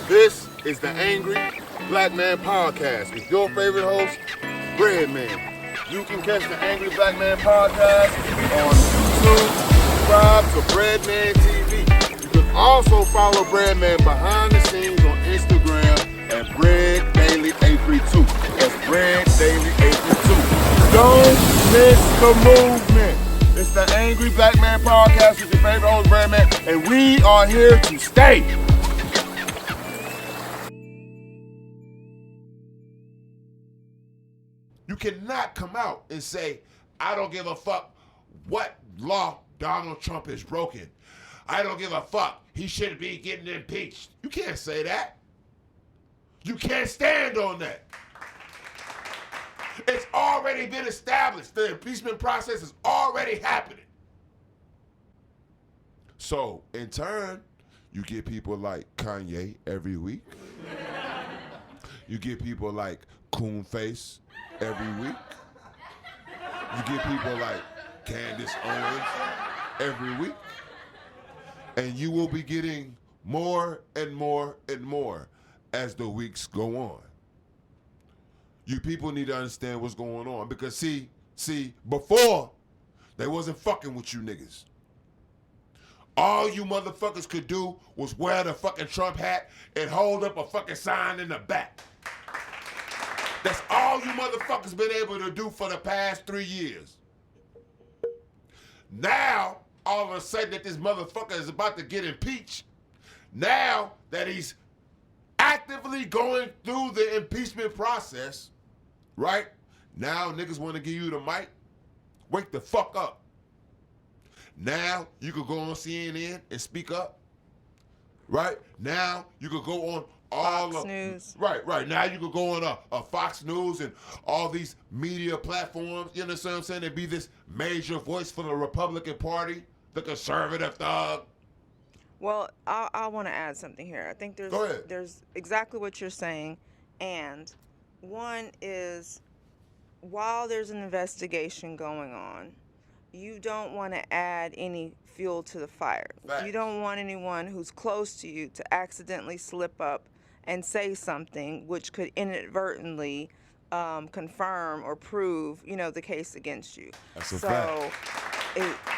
This is the Angry Black Man Podcast with your favorite host, Breadman. You can catch the Angry Black Man Podcast on YouTube. Subscribe to Breadman TV. You can also follow Breadman behind the scenes on Instagram at Bread Daily 832. That's Bread Daily 832. Don't miss the movement. It's the Angry Black Man Podcast with your favorite host, Breadman, and we are here to stay. You cannot come out and say, I don't give a fuck what law Donald Trump has broken. I don't give a fuck. He should be getting impeached. You can't say that. You can't stand on that. It's already been established. The impeachment process is already happening. So, in turn, you get people like Kanye every week. You get people like Coonface every week. You get people like Candace Owens every week. And you will be getting more and more and more as the weeks go on. You people need to understand what's going on. Because see, before, they wasn't fucking with you niggas. All you motherfuckers could do was wear the fucking Trump hat and hold up a fucking sign in the back. That's all you motherfuckers been able to do for the past 3 years. Now, all of a sudden that this motherfucker is about to get impeached, now that he's actively going through the impeachment process, right? Now niggas want to give you the mic. Wake the fuck up. Now you could go on CNN and speak up, right? Now you could go on all Fox News. Right. Now you could go on Fox News and all these media platforms, you understand what I'm saying, and be this major voice for the Republican Party, the conservative thug. Well, I want to add something here. I think there's exactly what you're saying, and one is, while there's an investigation going on, you don't want to add any fuel to the fire. Right. You don't want anyone who's close to you to accidentally slip up and say something which could inadvertently confirm or prove, the case against you. That's a fact.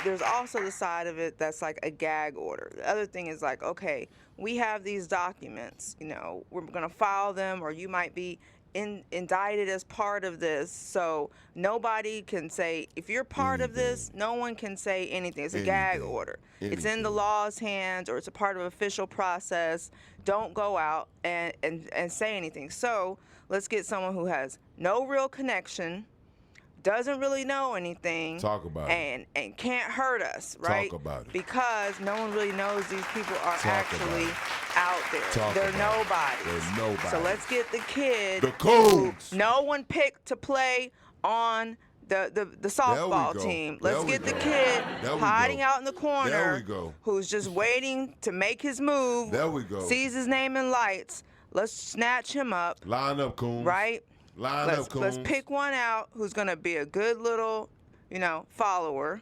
There's also the side of it that's like a gag order. The other thing is like, okay, we have these documents, we're going to file them, or you might be indicted as part of this. So nobody can say, if you're part of this, no one can say anything. It's a gag order. It's in the law's hands, or it's a part of official process. Don't go out and say anything. So let's get someone who has no real connection, doesn't really know anything, Talk about it, and can't hurt us, right? Talk about it. Because no one really knows these people are actually out there. They're nobody. So let's get the kid The Coons. who no one picked to play on the softball team. Let's get the kid hiding out in the corner who's just waiting to make his move. There we go. Sees his name in lights. Let's snatch him up. Line up, Coons. Right? Let's pick one out who's going to be a good little, follower,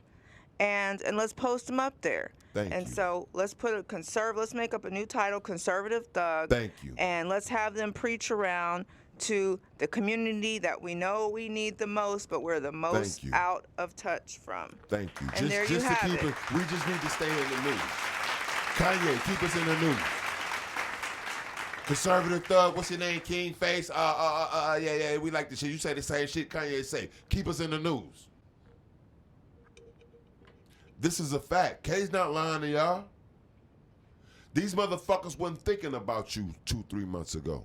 and let's post him up there. Thank you. So let's let's make up a new title, Conservative Thug. Thank you. And let's have them preach around to the community that we know we need the most, but we're the most out of touch from. Thank you. And there you have it. We just need to stay in the news. Kanye, keep us in the news. Conservative thug, what's your name? King Face. Yeah, we like the shit. You say the same shit Kanye say. Keep us in the news. This is a fact. K's not lying to y'all. These motherfuckers wasn't thinking about you 2-3 months ago.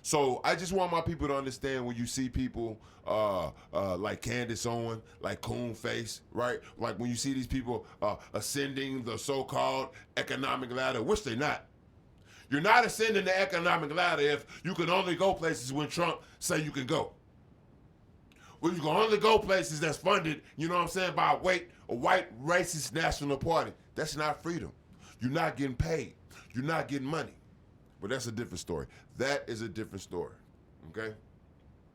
So I just want my people to understand, when you see people like Candace Owens, like Coonface, right? Like when you see these people ascending the so-called economic ladder, which they're not. You're not ascending the economic ladder if you can only go places when Trump say you can go. Well, you can only go places that's funded, by a white racist national party. That's not freedom. You're not getting paid. You're not getting money. But that's a different story. That is a different story. Okay?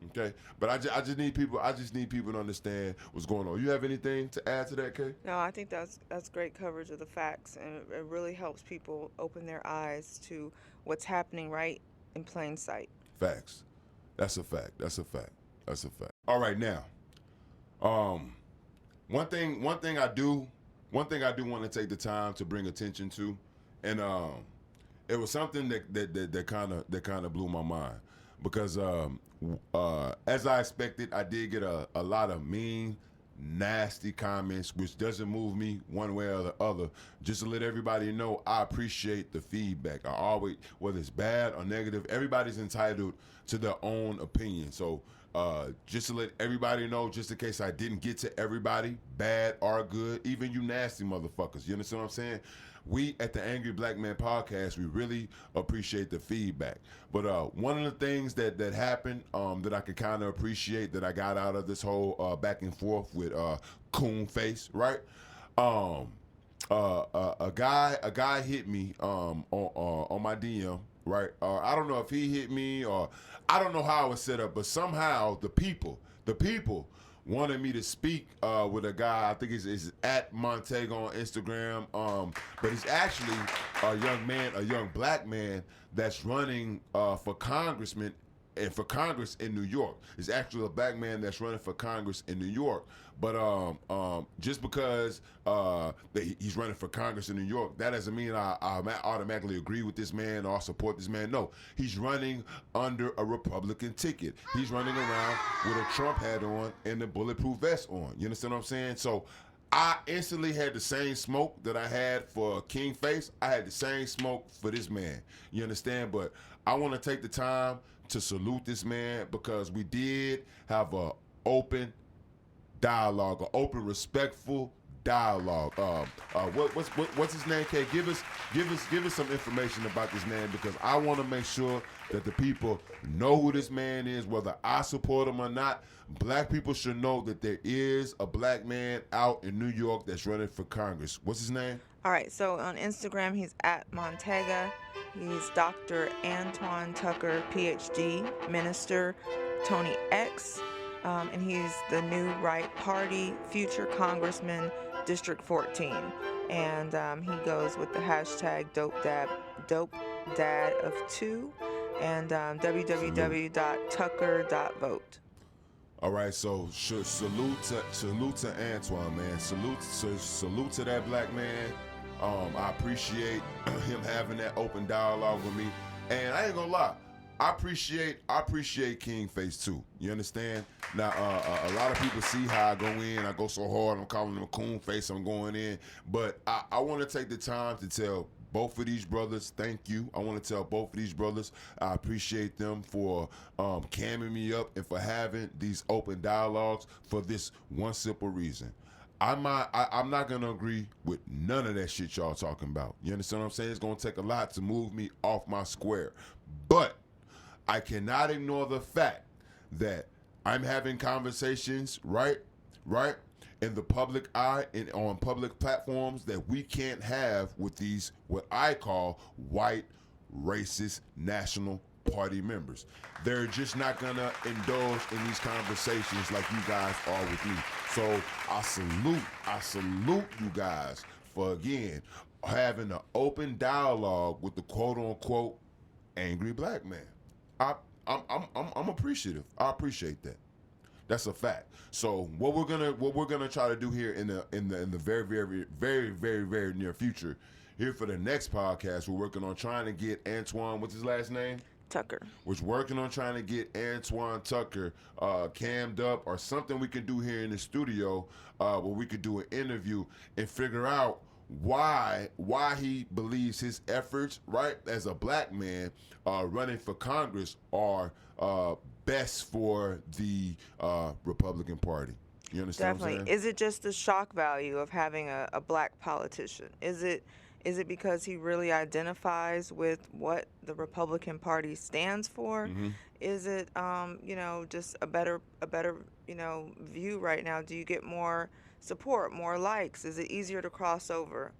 Okay, but I just need people. I just need people to understand what's going on. You have anything to add to that, Kay? No, I think that's great coverage of the facts, and it really helps people open their eyes to what's happening right in plain sight. Facts. That's a fact. That's a fact. That's a fact. All right, now, one thing I do want to take the time to bring attention to, and it was something that kind of blew my mind because as I expected, I did get a lot of mean, nasty comments, which doesn't move me one way or the other. Just to let everybody know, I appreciate the feedback. I always, whether it's bad or negative, everybody's entitled to their own opinion. So just to let everybody know, just in case I didn't get to everybody, bad or good, even you nasty motherfuckers, you understand what I'm saying? We at the Angry Black Man Podcast, we really appreciate the feedback. But one of the things that happened that I could kind of appreciate that I got out of this whole back and forth with Coon Face, right? A guy hit me on my DM, right? I don't know if he hit me or I don't know how it was set up, but somehow the people wanted me to speak with a guy. I think it's at Montego on Instagram. But he's actually a young black man that's running for congressman and for Congress in New York. It's actually a black man that's running for Congress in New York. But just because he's running for Congress in New York, that doesn't mean I automatically agree with this man or support this man. No, he's running under a Republican ticket. He's running around with a Trump hat on and a bulletproof vest on. You understand what I'm saying? So I instantly had the same smoke that I had for King Face. I had the same smoke for this man. You understand? But I want to take the time to salute this man because we did have a open dialogue, an open, respectful dialogue. What's his name? Kay, give us some information about this man because I want to make sure that the people know who this man is, whether I support him or not. Black people should know that there is a black man out in New York that's running for Congress. What's his name? All right, so on Instagram, he's at Montega. He's Dr. Antoine Tucker, PhD, Minister Tony X, and he's the New Right Party, future Congressman, District 14. And he goes with the hashtag Dope Dad of 2 and www.tucker.vote. All right, so salute to Antoine, man. Salute to that black man. I appreciate him having that open dialogue with me, and I ain't gonna lie, I appreciate King Face too. You understand? Now, a lot of people see how I go in. I go so hard. I'm calling him a Coon Face. I'm going in, but I want to take the time to tell both of these brothers, thank you. I want to tell both of these brothers, I appreciate them for camming me up and for having these open dialogues for this one simple reason. I'm not gonna agree with none of that shit y'all talking about. You understand what I'm saying? It's gonna take a lot to move me off my square. But I cannot ignore the fact that I'm having conversations, right, in the public eye and on public platforms that we can't have with these, what I call white, racist, National Party members. They're just not gonna indulge in these conversations like you guys are with me. So I salute you guys for, again, having an open dialogue with the quote-unquote angry black man. I'm appreciative. I appreciate that. That's a fact. So what we're gonna try to do here in the very near future, here for the next podcast, we're working on trying to get Antoine, what's his last name? Tucker. We're working on trying to get Antoine Tucker cammed up or something we can do here in the studio where we could do an interview and figure out why he believes his efforts, right, as a black man running for Congress are best for the Republican Party. You understand Definitely. what I'm saying? Is it just the shock value of having a black politician? Is it because he really identifies with what the Republican Party stands for? Mm-hmm. Is it just a better view right now? Do you get more support, more likes? Is it easier to cross over?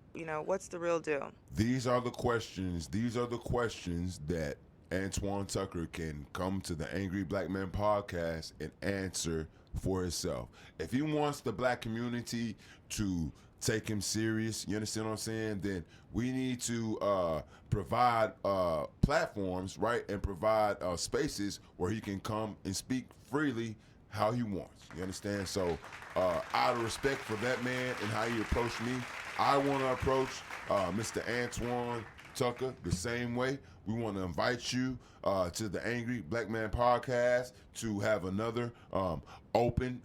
What's the real deal? These are the questions that Antoine Tucker can come to the Angry Black Man podcast and answer for himself. If he wants the black community to take him serious, you understand what I'm saying? Then we need to provide platforms, right, and provide spaces where he can come and speak freely how he wants. You understand? So out of respect for that man and how he approached me, I want to approach Mr. Antoine Tucker the same way. We want to invite you to the Angry Black Man podcast to have another open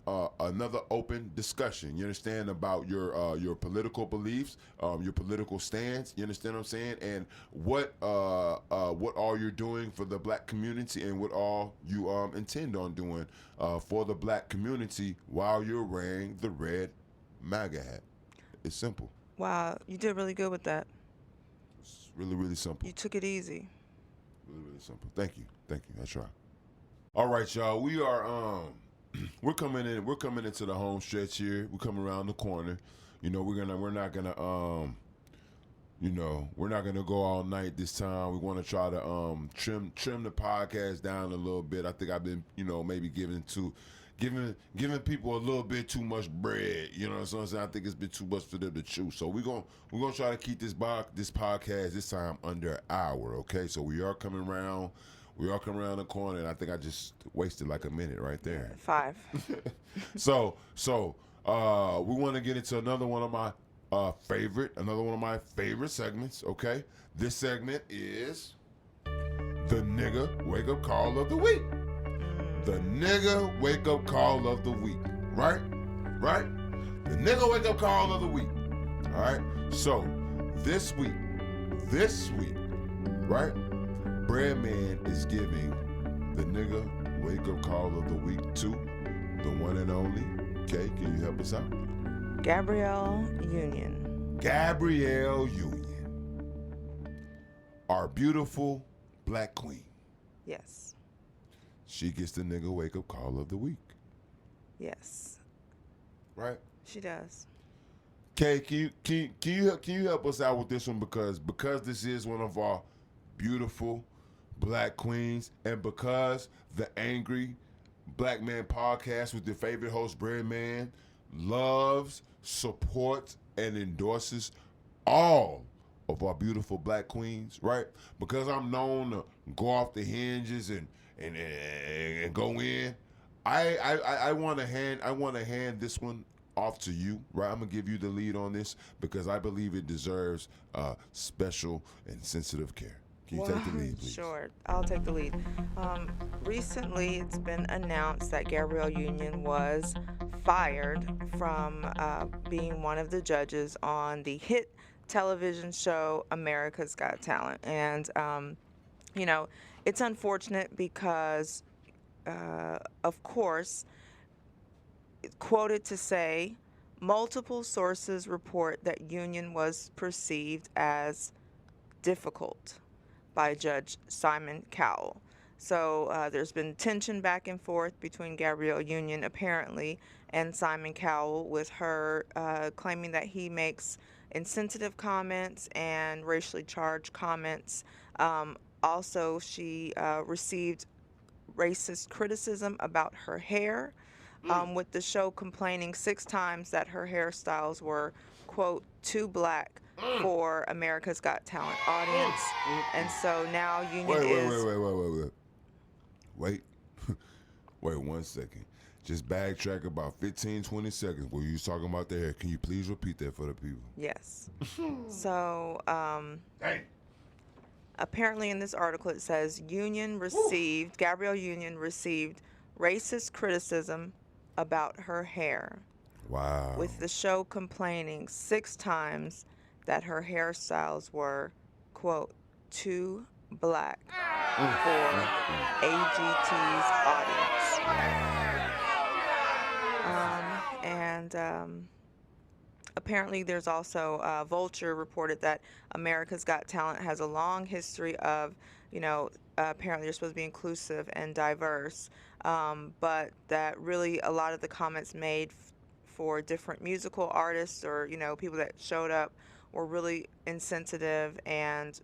discussion. You understand, about your political beliefs, your political stance. You understand what I'm saying? And what all you're doing for the black community, and what all you intend on doing for the black community while you're wearing the red MAGA hat. It's simple. Wow, you did really good with that. It's really, really simple. You took it easy. Really, really simple. Thank you. I try. All right, y'all. We are we're coming into the home stretch here. We're coming around the corner. You know, we're not gonna go all night this time. We want to try to trim the podcast down a little bit. I think I've been, maybe giving people a little bit too much bread. You know what I'm saying? I think it's been too much for them to chew. So we're gonna try to keep this podcast this time under an hour. Okay? So we are coming around the corner, and I think I just wasted like a minute right there. 5. So we want to get into another one of my favorite segments. Okay? This segment is the nigga wake up call of the week. The nigga wake up call of the week. Right? The nigga wake up call of the week. All right? So, this week, right? Bread Man is giving the nigga wake up call of the week to the one and only. Okay, can you help us out? Gabrielle Union. Our beautiful black queen. Yes. She gets the nigga wake up call of the week. Yes. Right? She does. Okay, can you help us out with this one, because this is one of our beautiful black queens, and because the Angry Black Man podcast with your favorite host Bread Man loves, supports, and endorses all of our beautiful black queens, right? Because I'm known to go off the hinges and go in. I want to hand this one off to you, right? I'm gonna give you the lead on this because I believe it deserves special and sensitive care. Can you take the lead, please? Sure, I'll take the lead. Recently, it's been announced that Gabrielle Union was fired from being one of the judges on the hit television show America's Got Talent. And, it's unfortunate because, of course, quoted to say, multiple sources report that Union was perceived as difficult by Judge Simon Cowell. So there's been tension back and forth between Gabrielle Union, apparently, and Simon Cowell, with her claiming that he makes insensitive comments and racially charged comments. Also, she received racist criticism about her hair, with the show complaining 6 times that her hairstyles were, quote, too black for America's Got Talent audience. And so now Union is... Wait. Wait 1 second. Just backtrack about 15, 20 seconds where you was talking about the hair. Can you please repeat that for the people? Yes. So, apparently in this article it says Gabrielle Union received racist criticism about her hair. Wow. With the show complaining 6 times that her hairstyles were, quote, too black for AGT's audience. Apparently there's also, Vulture reported that America's Got Talent has a long history of, apparently they're supposed to be inclusive and diverse, but that really a lot of the comments made for different musical artists or, people that showed up were really insensitive. And,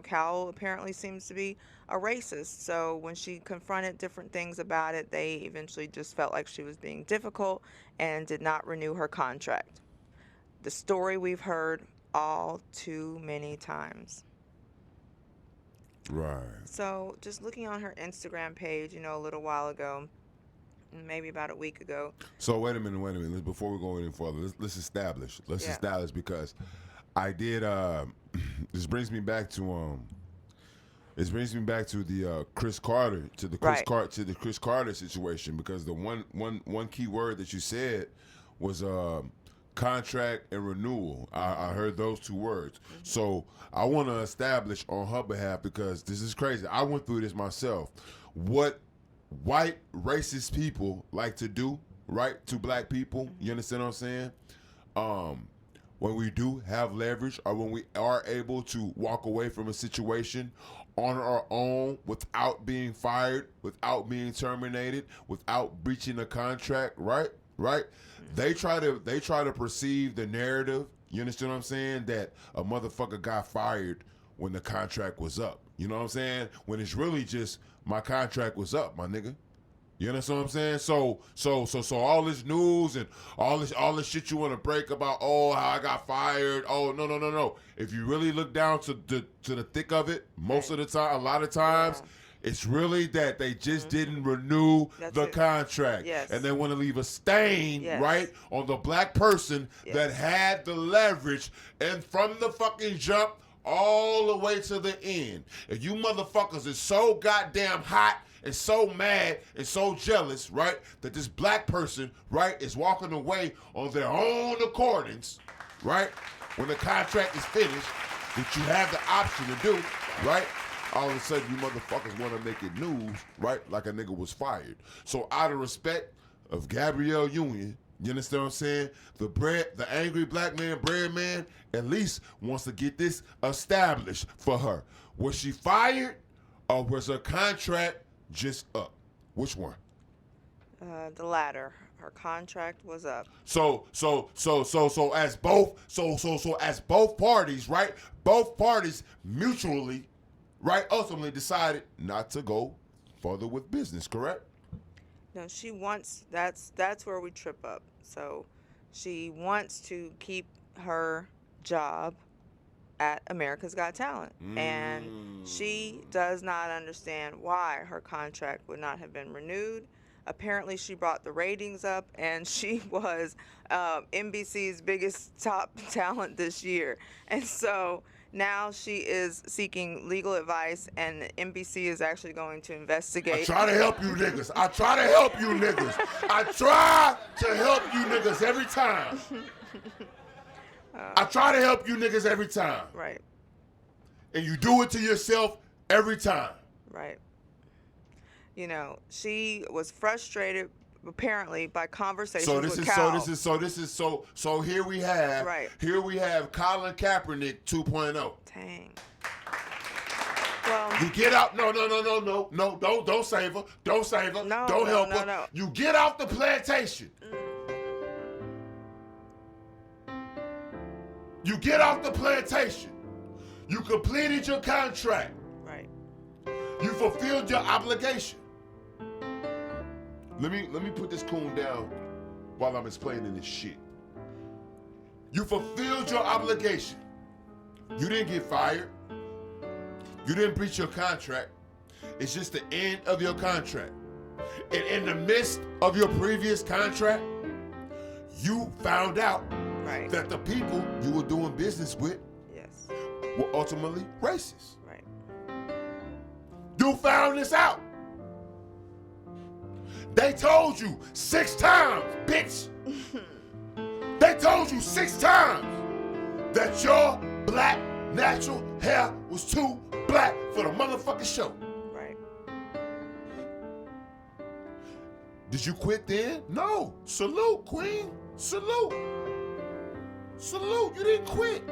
Cal apparently seems to be a racist. So when she confronted different things about it, they eventually just felt like she was being difficult and did not renew her contract. The story we've heard all too many times. Right. So just looking on her Instagram page, a little while ago, maybe about a week ago. So wait a minute. Before we go any further, let's establish. Because I did. This brings me back to the Chris Carter Chris Carter situation, because the one key word that you said was contract and renewal. I heard those two words. Mm-hmm. So I want to establish on her behalf, because this is crazy. I went through this myself. What white racist people like to do, right, to black people, you understand what I'm saying? When we do have leverage, or when we are able to walk away from a situation on our own without being fired, without being terminated, without breaching a contract, right? They try to perceive the narrative, you understand what I'm saying, that a motherfucker got fired when the contract was up. You know what I'm saying? When it's really just, my contract was up, my nigga. You understand what I'm saying? So all this news and all this shit you want to break about, how I got fired. Oh, no. If you really look down to the thick of it, most of the time, a lot of times, it's really that they just didn't renew the contract. Yes. And they want to leave a stain, right, on the black person that had the leverage, and from the fucking jump all the way to the end. If you motherfuckers is so goddamn hot and so mad and so jealous, right, that this black person, right, is walking away on their own accordance, right, when the contract is finished, that you have the option to do, right, all of a sudden you motherfuckers want to make it news, right, like a nigga was fired. So out of respect of Gabrielle Union, you understand what I'm saying? The angry black man, bread man, at least wants to get this established for her. Was she fired, or was her contract just up? Which one? The latter. Her contract was up. So as both parties, right? Both parties mutually, right, ultimately decided not to go further with business, correct? No, she wants, that's where we trip up. So she wants to keep her job at America's Got Talent. And she does not understand why her contract would not have been renewed. Apparently she brought the ratings up, and she was NBC's biggest top talent this year. And so now she is seeking legal advice, and NBC is actually going to investigate. I try to help you niggas every time. I try to help you niggas every time. Right. And you do it to yourself every time. Right. She was frustrated apparently by conversations with Cal. So here we have Colin Kaepernick 2.0. Dang. Well, you get out. No, don't save her. Don't save her. No, don't help her. No. You get off the plantation. You get off the plantation. You completed your contract. Right. You fulfilled your obligation. Let me put this coon down while I'm explaining this shit. You fulfilled your obligation. You didn't get fired. You didn't breach your contract. It's just the end of your contract. And in the midst of your previous contract, you found out that the people you were doing business with were ultimately racist. Right. You found this out. They told you 6 times, bitch. They told you 6 times that your black natural hair was too black for the motherfucking show. Right. Did you quit then? No. Salute, queen. Salute. Salute. You didn't quit.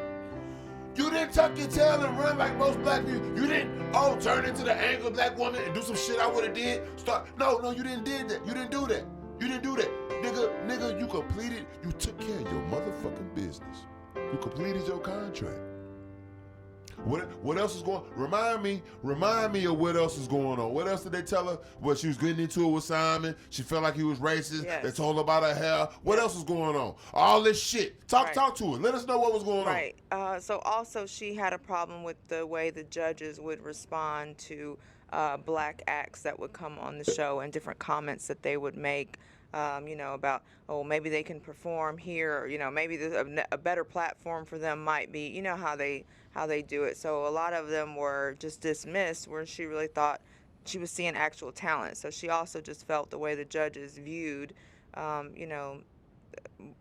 You didn't tuck your tail and run like most black people. You didn't, turn into the angry black woman and do some shit I would have did. No, you didn't did that. You didn't do that. Nigga, you completed, you took care of your motherfucking business. You completed your contract. What else is going? Remind me of what else is going on. What else did they tell her? Well, she was getting into it with Simon. She felt like he was racist. Yes. They told her about her hair. What else was going on? All this shit. Talk to her. Let us know what was going on. Right. So also she had a problem with the way the judges would respond to black acts that would come on the show and different comments that they would make. About, oh, maybe they can perform here, or, maybe a better platform for them might be, how they do it. So a lot of them were just dismissed where she really thought she was seeing actual talent. So she also just felt the way the judges viewed, their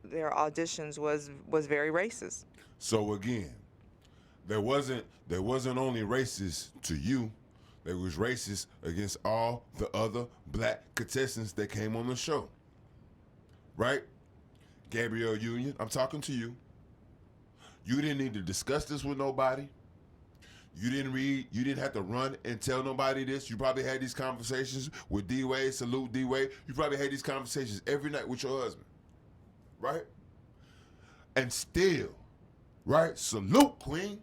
auditions was very racist. So again, there wasn't only racist to you. There was racist against all the other black contestants that came on the show. Right? Gabrielle Union, I'm talking to you. You didn't need to discuss this with nobody. You didn't have to run and tell nobody this. You probably had these conversations with D-Wade, salute D-Wade. You probably had these conversations every night with your husband. Right? And still, right? Salute, Queen.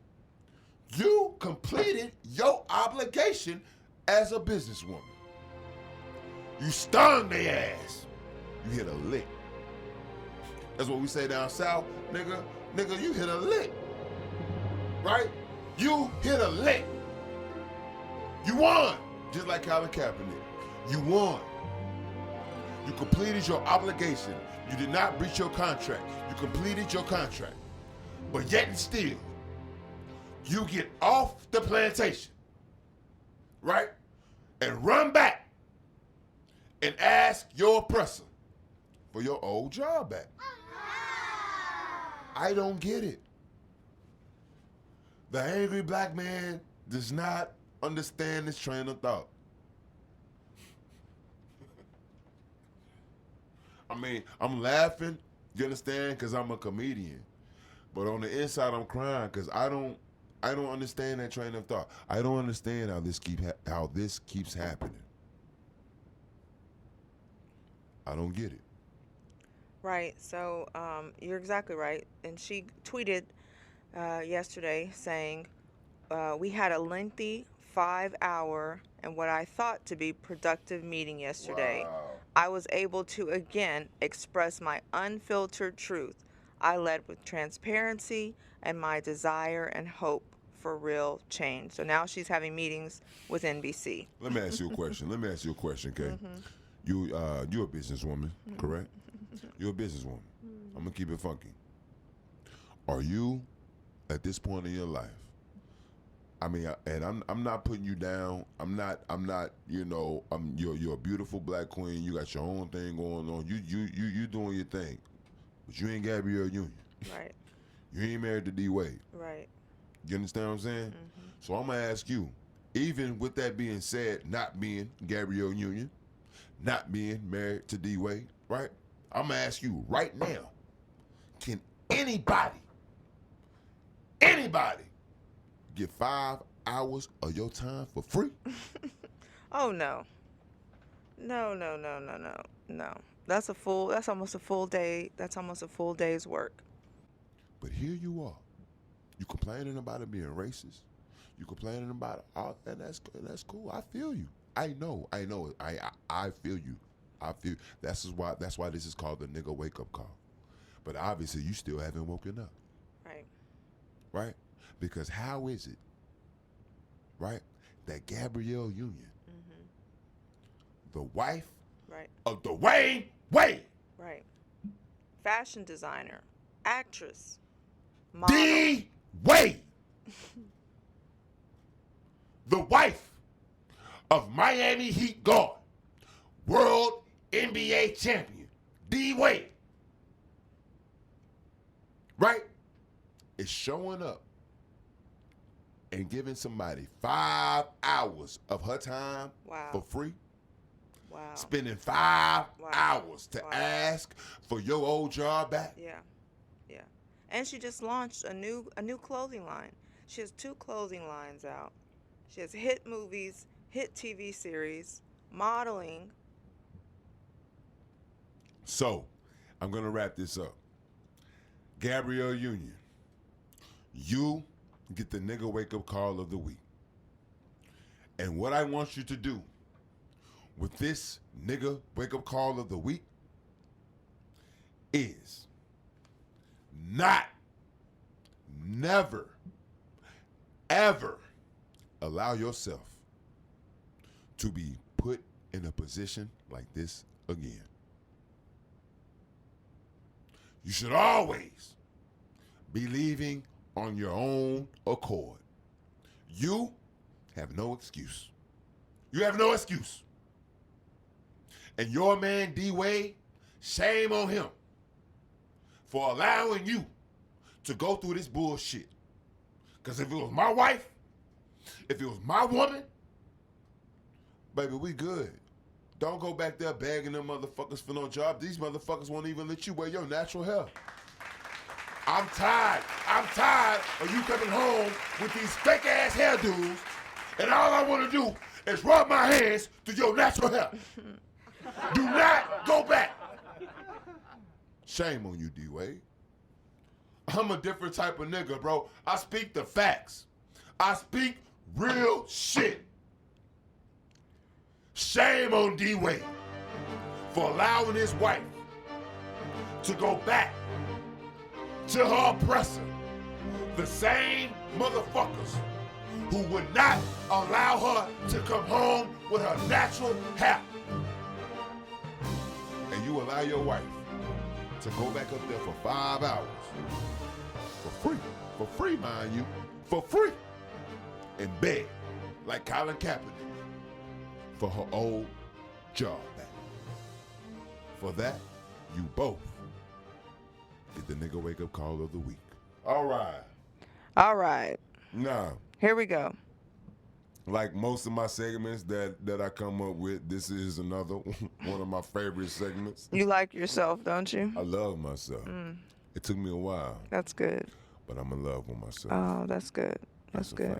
You completed your obligation as a businesswoman. You stung their ass. You hit a lick. That's what we say down south. Nigga, you hit a lick. Right? You hit a lick. You won. Just like Colin Kaepernick. You won. You completed your obligation. You did not breach your contract. You completed your contract. But yet and still, you get off the plantation, right? And run back and ask your oppressor for your old job back. I don't get it. The angry black man does not understand this train of thought. I mean, I'm laughing, you understand, because I'm a comedian. But on the inside, I'm crying because I don't understand that train of thought. I don't understand how this keeps happening. I don't get it. Right. So you're exactly right. And she tweeted yesterday saying, we had a lengthy 5-hour and what I thought to be productive meeting yesterday. Wow. I was able to again express my unfiltered truth. I led with transparency and my desire and hope for real change. So now she's having meetings with NBC. Let me ask you a question. Okay? Mm-hmm. You're a businesswoman, correct? You're a businesswoman. I'm gonna keep it funky. Are you, at this point in your life? I mean, and I'm not putting you down. I'm not. You're a beautiful black queen. You got your own thing going on. You doing your thing, but you ain't Gabrielle Union. Right. You ain't married to D-Wade. Right. You understand what I'm saying? Mm-hmm. So I'm gonna ask you, even with that being said, not being Gabrielle Union, not being married to D-Wade, right? I'm gonna ask you right now, can anybody get 5 hours of your time for free? Oh no. No. That's almost a full day. That's almost a full day's work. But here you are. You complaining about it being racist. You complaining about it, and that's cool. I feel you. I know. I feel you. That's why this is called the nigga wake up call. But obviously you still haven't woken up. Right. Right? Because how is it, right, that Gabrielle Union, the wife of Dwayne Wade, right, fashion designer, actress, model, D-Wade, the wife of Miami Heat guard, world NBA champion, D-Wade, right, is showing up and giving somebody 5 hours of her time for free. Wow. Spending 5 hours to ask for your old job back. Yeah. And she just launched a new clothing line. She has 2 clothing lines out. She has hit movies, hit TV series, modeling. So, I'm going to wrap this up. Gabrielle Union, you get the nigga wake up call of the week. And what I want you to do with this nigga wake up call of the week is never, ever allow yourself to be put in a position like this again. You should always be leaving on your own accord. You have no excuse. You have no excuse. And your man D Wade, shame on him for allowing you to go through this bullshit. Because if it was my wife, if it was my woman, baby, we good. Don't go back there begging them motherfuckers for no job. These motherfuckers won't even let you wear your natural hair. I'm tired. I'm tired of you coming home with these fake ass hairdos, and all I want to do is rub my hands through your natural hair. Do not go back. Shame on you, D-Wade. I'm a different type of nigga, bro. I speak the facts. I speak real shit. Shame on D-Wade for allowing his wife to go back to her oppressor. The same motherfuckers who would not allow her to come home with her natural hair. And you allow your wife to go back up there for 5 hours for free, mind you, for free, and beg like Colin Kaepernick for her old job back. For that, you both get the nigga wake up call of the week. All right. All right. Now, here we go. Like most of my segments that I come up with, this is another one of my favorite segments. You like yourself, don't you? I love myself. It took me a while. That's good. But I'm in love with myself. Oh, that's good. That's good.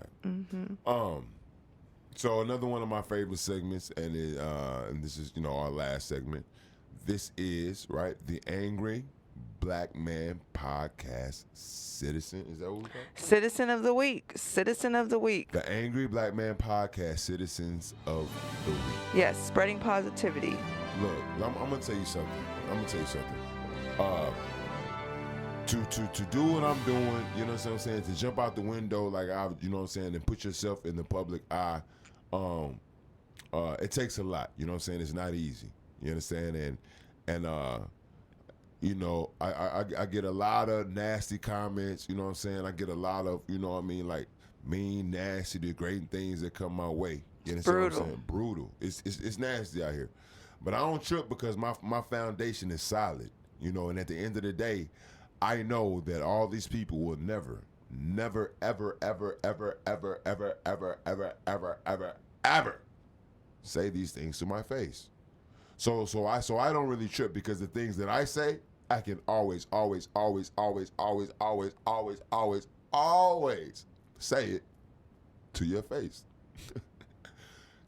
So another one of my favorite segments, and this is our last segment. This is the Angry Black Man Podcast Citizen. Is that what we call it? Citizen of the Week. Citizen of the Week. The Angry Black Man Podcast Citizens of the Week. Yes, spreading positivity. Look, I'm gonna tell you something. To do what I'm doing, you know what I'm saying? To jump out the window and put yourself in the public eye, it takes a lot. You know what I'm saying? It's not easy. You understand? And I get a lot of nasty comments. You know what I'm saying? I get a lot of like mean, nasty, degrading things that come my way. You understand what I'm saying? Brutal. It's nasty out here, but I don't trip because my foundation is solid. And at the end of the day, I know that all these people will never, ever, ever, ever, ever, ever, ever, ever, ever, ever, ever say these things to my face. So I don't really trip because the things that I say, I can always say it to your face.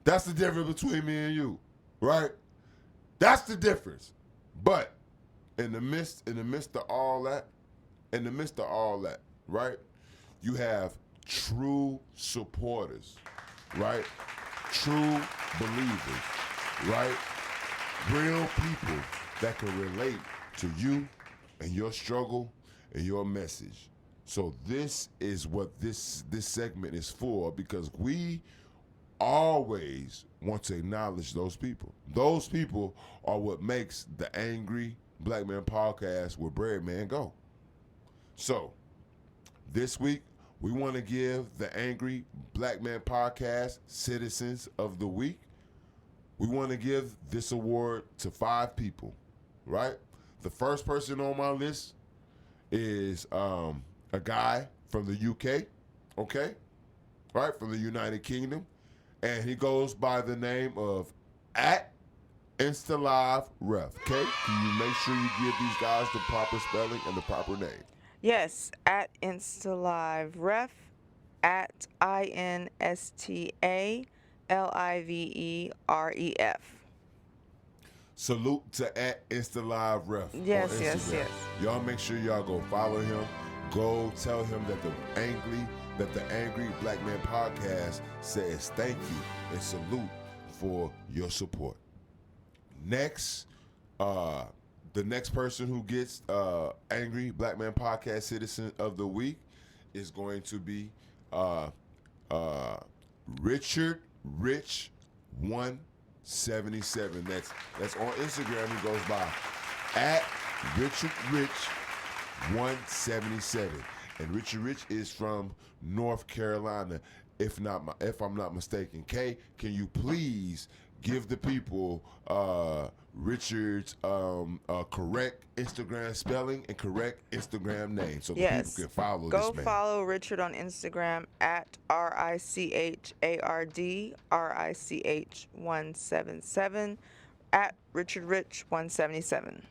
That's the difference between me and you, right? That's the difference. But in the midst of all that, right? You have true supporters, right? True believers, right? Real people that can relate to you and your struggle and your message. So this is what this segment is for, because we always want to acknowledge those people. Those people are what makes the Angry Black Man Podcast with Bread Man go. So this week, we want to give the Angry Black Man Podcast Citizens of the Week. We want to give this award to 5 people, right? The first person on my list is a guy from the UK, okay? Right, from the United Kingdom. And he goes by the name of @InstaLiveRef, okay? Can you make sure you give these guys the proper spelling and the proper name? Yes, @InstaLiveRef, InstaLiveref. Salute to @InstaLiveRef. Yes. Y'all make sure y'all go follow him. go tell him that the Angry Black Man Podcast says thank you and salute for your support. Next, the next person who gets Angry Black Man Podcast Citizen of the Week is going to be Richard Rich 177. That's on Instagram. He goes by at Richard Rich 177. And Richard Rich is from North Carolina, if I'm not mistaken. Kay, can you please give the people Richard's correct Instagram spelling and correct Instagram name so the people can follow Go this man? follow Richard on Instagram at RICHARD177 at Richard Rich 177.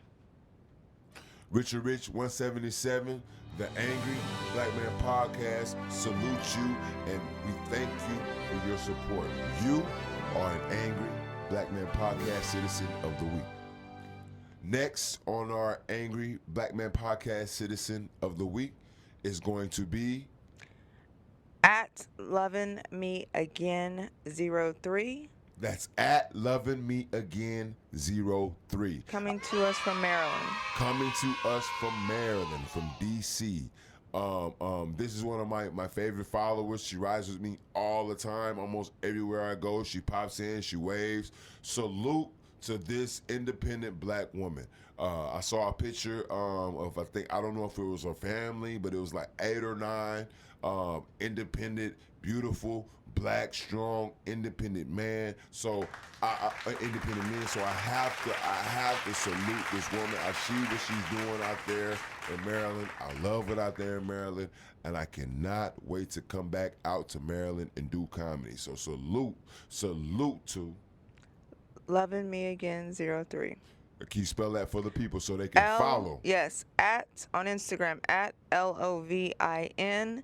Richard Rich 177, the Angry Black Man Podcast salute you, and we thank you for your support. You are an Angry Black Man Podcast Citizen of the Week. Next on our Angry Black Man Podcast Citizen of the Week is going to be At Lovin' Me Again 03. That's at Loving Me Again 03. Coming to us from Maryland. Coming to us from Maryland, from DC. This is one of my favorite followers. She rides with me all the time, almost everywhere I go. She pops in, she waves. Salute to this independent black woman. I saw a picture of, I don't know if it was her family, but it was like 8 or 9 independent, beautiful, black, strong, independent man. So independent men. So I have to salute this woman. I see what she's doing out there in Maryland. I love it out there in Maryland, and I cannot wait to come back out to Maryland and do comedy. So salute to Lovin' Me Again 03. Can you spell that for the people so they can follow? Yes, on Instagram at LOVINMEAGAIN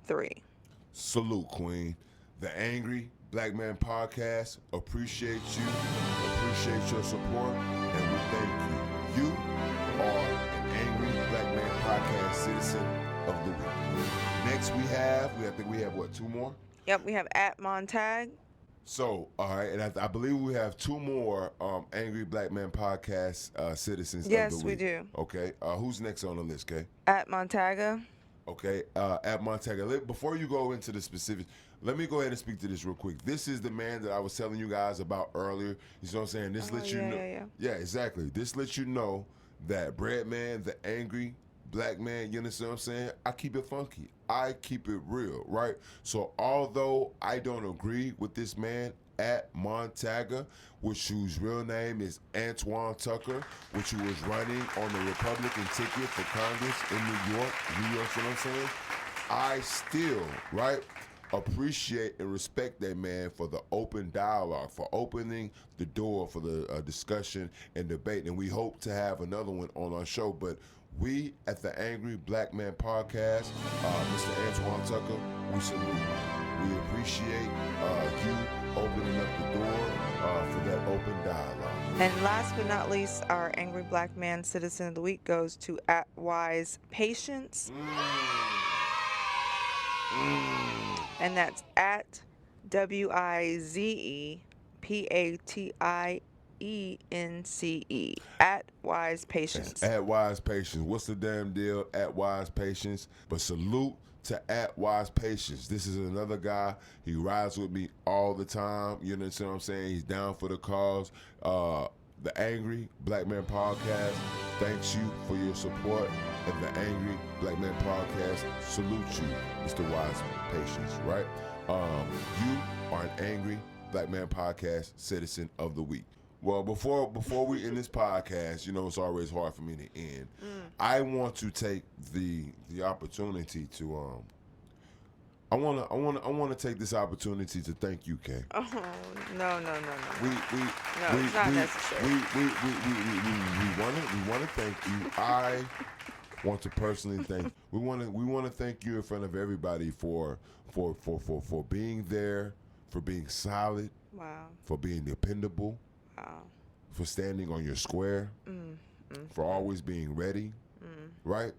03. Salute, Queen. The Angry Black Man Podcast appreciate you, appreciate your support, and we thank you. You are an Angry Black Man Podcast Citizen of the Week. Next we have what, 2 more? Yep, we have at Montag. So, all right, and I believe we have 2 more Angry Black Man Podcast citizens of the week. Yes, we do. Okay, who's next on the list, Kay? At Montaga. Okay, at Montaga. Before you go into the specifics, let me go ahead and speak to this real quick. This is the man that I was telling you guys about earlier. You know what I'm saying? This lets you know. Yeah, exactly. This lets you know that Bread Man, the Angry Black Man, you understand what I'm saying? I keep it funky. I keep it real, right? So although I don't agree with this man at Montaga, whose real name is Antoine Tucker, which he was running on the Republican ticket for Congress in New York, you know what I'm saying? I still, right, appreciate and respect that man for the open dialogue, for opening the door for the discussion and debate. And we hope to have another one on our show. But we at the Angry Black Man Podcast, Mr. Antoine Tucker, we salute you. We appreciate you opening up the door for that open dialogue. And last but not least, our Angry Black Man Citizen of the Week goes to at Wise Patience. And that's at WIZEPATIENCE at Wise Patience. At Wise Patience. What's the damn deal? At Wise Patience. But salute to at Wise Patience. This is another guy. He rides with me all the time. You know what I'm saying? He's down for the cause. The Angry Black Man Podcast thanks you for your support. And the Angry Black Man Podcast salute you, Mr. Wise Patience, right? You are an Angry Black Man Podcast Citizen of the Week. Well, before we end this podcast, you know it's always hard for me to end. I want to take the opportunity to I want to take this opportunity to thank you, Kay. Oh no. No, it's not necessary. We want to thank you. I want to personally thank. We want to thank you in front of everybody for being there, for being solid. Wow. For being dependable. Wow. for standing on your square, for always being ready, right?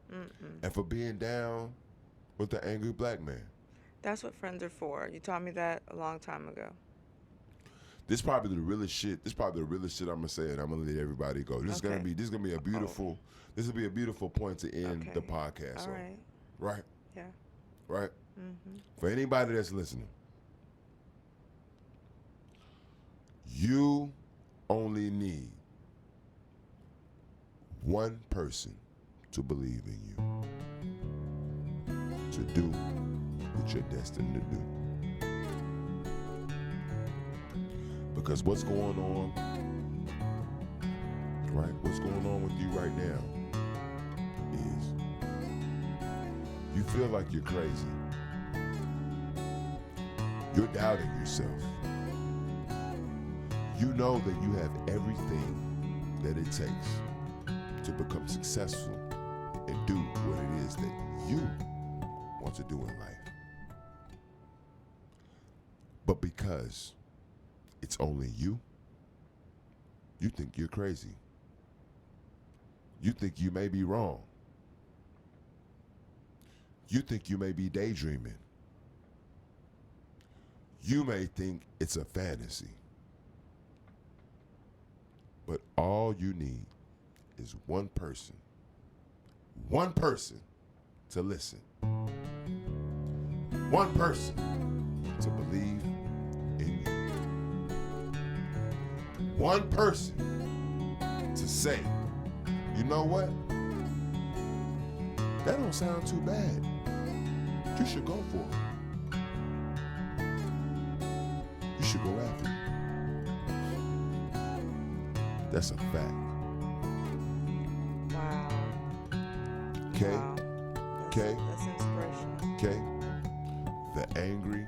And for being down with the angry black man. That's what friends are for. You taught me that a long time ago. This probably the realest shit. This probably the realest shit I'm gonna say, and I'm gonna let everybody go. This is gonna be a beautiful. This will be a beautiful point to end the podcast. All right. Right. Yeah. Right. For anybody that's listening, you only need one person to believe in you, to do what you're destined to do. Because what's going on, right? What's going on with you right now is you feel like you're crazy. You're doubting yourself. You know that you have everything that it takes to become successful and do what it is that you want to do in life. But because it's only you, you think you're crazy. You think you may be wrong. You think you may be daydreaming. You may think it's a fantasy. But all you need is one person to listen. One person to believe in you. One person to say, you know what? That don't sound too bad. You should go for it. You should go after it. That's a fact. Wow. Okay? Wow. Okay? That's inspirational. Okay? The Angry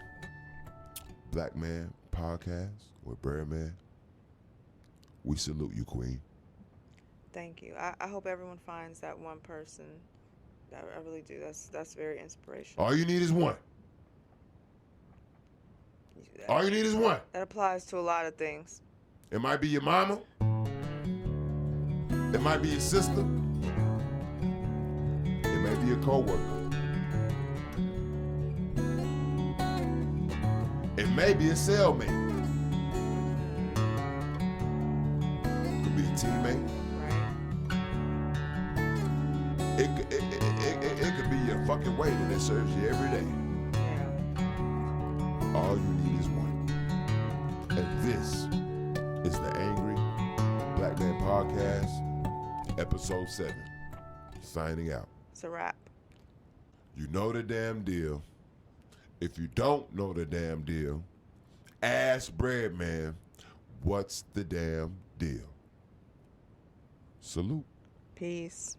Black Man Podcast with Birdman. We salute you, Queen. Thank you. I hope everyone finds that one person. I really do. That's very inspirational. All you need is one. All you need is one. That applies to a lot of things. It might be your mama. It might be your sister. It may be a coworker. It may be a cellmate. Could be a teammate. Right. It could be your fucking waiter that serves you every day. Yeah. All you need is one. And this is the Angry Black Man Podcast, episode 7. Signing out. It's a wrap. You know the damn deal. If you don't know the damn deal, ask Breadman, what's the damn deal? Salute. Peace.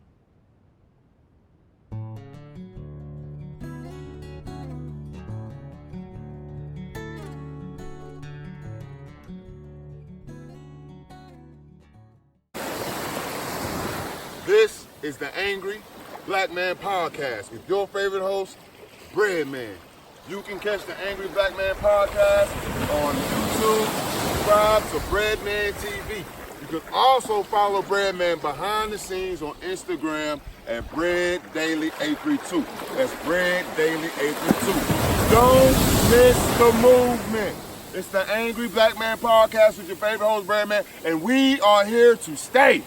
This is the Angry Black Man Podcast with your favorite host, Breadman. You can catch the Angry Black Man Podcast on YouTube. Subscribe to Breadman TV. You can also follow Breadman behind the scenes on Instagram at BreadDaily832. That's BreadDaily832. Don't miss the movement. It's the Angry Black Man Podcast with your favorite host, Breadman, and we are here to stay.